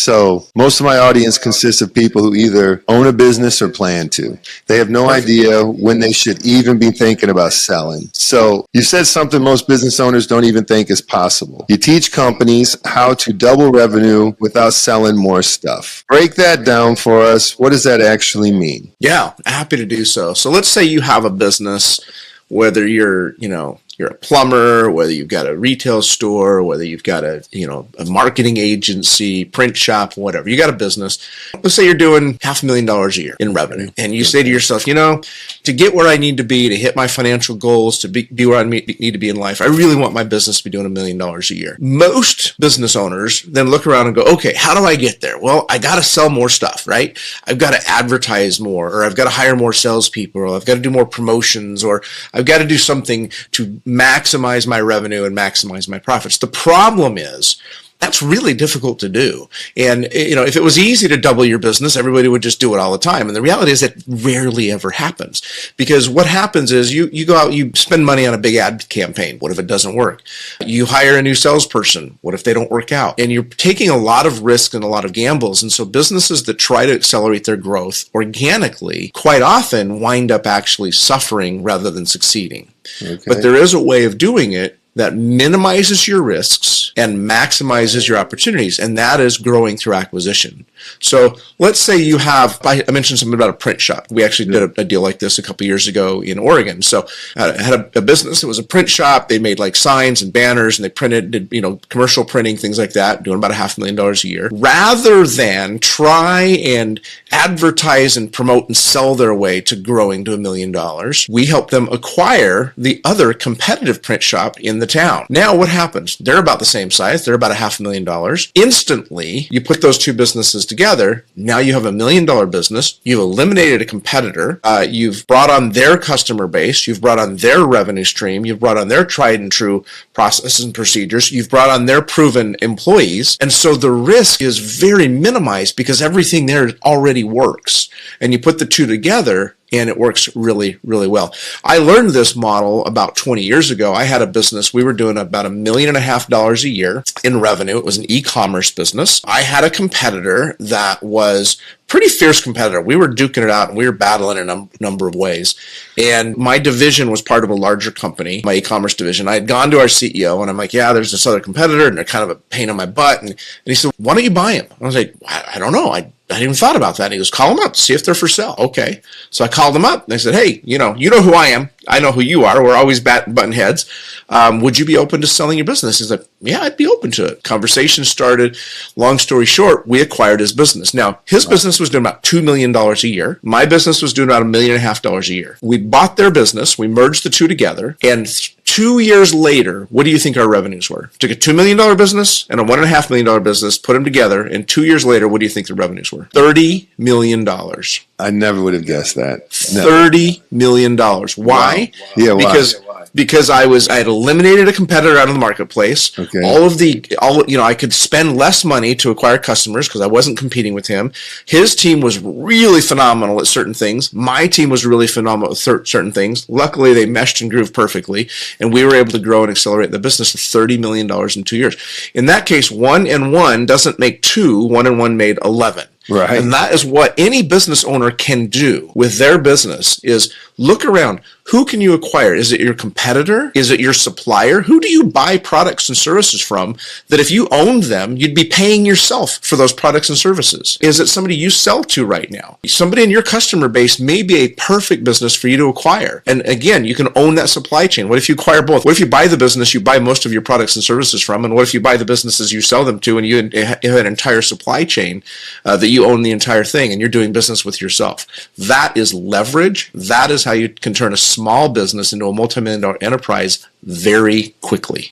So most of my audience consists of people who either own a business or plan to. They have no idea when they should even be thinking about selling. So you said something most business owners don't even think is possible. You teach companies how to double revenue without selling more stuff. Break that down for us. What does that actually mean? Yeah, happy to do so. So let's say you have a business, whether you're a plumber, whether you've got a retail store, whether you've got a marketing agency, print shop, whatever. You got a business. Let's say you're doing $500,000 a year in revenue. And you say to yourself, to get where I need to be, to hit my financial goals, to be where I need to be in life, I really want my business to be doing $1 million a year. Most business owners then look around and go, okay, how do I get there? Well, I got to sell more stuff, right? I've got to advertise more, or I've got to hire more salespeople, or I've got to do more promotions, or I've got to do something to maximize my revenue and maximize my profits. The problem is that's really difficult to do. And, if it was easy to double your business, everybody would just do it all the time. And the reality is that rarely ever happens, because what happens is you go out, you spend money on a big ad campaign. What if it doesn't work? You hire a new salesperson. What if they don't work out? And you're taking a lot of risk and a lot of gambles. And so businesses that try to accelerate their growth organically quite often wind up actually suffering rather than succeeding. Okay. But there is a way of doing it that minimizes your risks and maximizes your opportunities, and that is growing through acquisition. So let's say you have, I mentioned something about a print shop. We actually did a deal like this a couple years ago in Oregon. So I had a business. It was a print shop. They made like signs and banners, and they did commercial printing, things like that, doing about $500,000 a year. Rather than try and advertise and promote and sell their way to growing to $1 million, we helped them acquire the other competitive print shop in the town. Now what happens? They're about the same size. They're about $500,000. Instantly, you put those two businesses together. Now you have $1 million business. You've eliminated a competitor. You've brought on their customer base. You've brought on their revenue stream. You've brought on their tried and true processes and procedures. You've brought on their proven employees. And so the risk is very minimized because everything there already works. And you put the two together, and it works really, really well. I learned this model about 20 years ago. I had a business. We were doing about $1.5 million a year in revenue. It was an e-commerce business. I had a competitor that was pretty fierce competitor. We were duking it out, and we were battling in a number of ways. And my division was part of a larger company, my e-commerce division. I had gone to our CEO, and I'm like, yeah, there's this other competitor, and they're kind of a pain in my butt. And he said, why don't you buy him? I was like, I don't know. I hadn't even thought about that. And he goes, call them up, see if they're for sale. Okay. So I called them up, and I said, hey, you know who I am. I know who you are. We're always butting heads. Would you be open to selling your business? He's like, yeah, I'd be open to it. Conversation started. Long story short, we acquired his business. Now, his business was doing about $2 million a year. My business was doing about $1.5 million a year. We bought their business. We merged the two together. And 2 years later, what do you think our revenues were? Took a $2 million business and a $1.5 million business, put them together, and 2 years later, what do you think the revenues were? $30 million. I never would have guessed that. No. $30 million. Why? Wow. Yeah, Because I had eliminated a competitor out of the marketplace. Okay. I could spend less money to acquire customers because I wasn't competing with him. His team was really phenomenal at certain things. My team was really phenomenal at certain things. Luckily, they meshed and grooved perfectly, and we were able to grow and accelerate the business to $30 million in 2 years. In that case, 1 and 1 doesn't make 2. 1 and 1 made 11. Right. And that is what any business owner can do with their business is look around. Who can you acquire? Is it your competitor? Is it your supplier? Who do you buy products and services from that if you owned them, you'd be paying yourself for those products and services? Is it somebody you sell to right now? Somebody in your customer base may be a perfect business for you to acquire. And again, you can own that supply chain. What if you acquire both? What if you buy the business you buy most of your products and services from? And what if you buy the businesses you sell them to and you have an entire supply chain that you own the entire thing and you're doing business with yourself? That is leverage. That is how you can turn a small business into a multi-million-dollar enterprise very quickly.